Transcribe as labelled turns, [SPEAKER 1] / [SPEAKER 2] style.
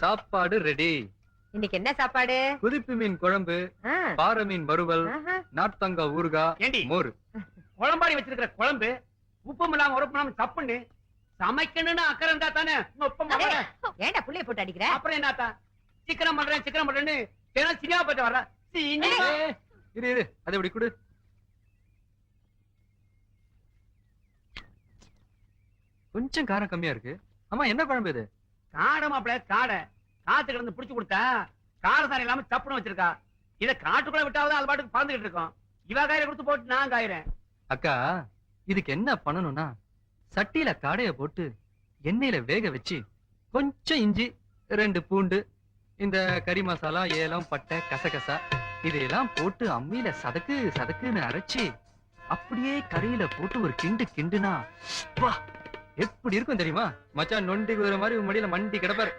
[SPEAKER 1] சாப்பாடு ரெடி.
[SPEAKER 2] இன்னைக்கு என்ன சாப்பாடு?
[SPEAKER 1] குதிப்பு மீன் குழம்பு,
[SPEAKER 2] ஆ,
[SPEAKER 1] பாறை மீன் வறுவல்,
[SPEAKER 2] ஆஹா.
[SPEAKER 1] நார்த்தங்காய் ஊறுகாய்,
[SPEAKER 3] ஏண்டி
[SPEAKER 1] மோர்.
[SPEAKER 3] குழம்பாடி வச்சிருக்கிற குழம்பு உப்பும் இல்லாம உரப்பு இல்லாம சப்புன்னு சமைக்கணும்னு அக்கறை இருந்தா தானே உங்க ஒப்பம்
[SPEAKER 2] அடே, ஏன்டா புள்ளைய போட்டு அடிக்கிற?
[SPEAKER 3] அப்புறம் என்னத்தா சிக்கனம் பண்றேன்னு தினம் சினிமா பார்த்து வர்ற சினிமா.
[SPEAKER 1] ஏய், இரு அதை இப்படி கொடு. கொஞ்சம் காரம் கம்மியா இருக்கு. ஆமா, என்ன குழம்பு இது?
[SPEAKER 3] காடை மாப்பிள காடை காத்து கிடந்து புடிச்சு கொடுத்தா காரசாரம் இல்லாம சப்புன்னு வச்சிருக்கா. இத காட்டுக்குள்ள விட்டாவது அது பாட்டுக்கு பறந்துகிட்டு இருக்கோம். இவ காயில கொடுத்து போட்டு நான் காயிறேன்.
[SPEAKER 1] அக்கா, இதுக்கு என்ன பண்ணணும்னா, சட்டியில காடைய போட்டு எண்ணெயில வேக வச்சு கொஞ்சம் இஞ்சி, 2 பூண்டு, இந்த கறி மசாலா, ஏலம், பட்டை, கசகசா இதையெல்லாம் போட்டு அம்மியில சதக்கு சதக்குன்னு அரைச்சு அப்படியே கறியில போட்டு ஒரு கிண்டு கிண்டுனா எப்படி இருக்கும் தெரியுமா? மச்சான் நொண்டி குதிரை மாதிரி உன் மடியில மண்டி கிடப்பாரு.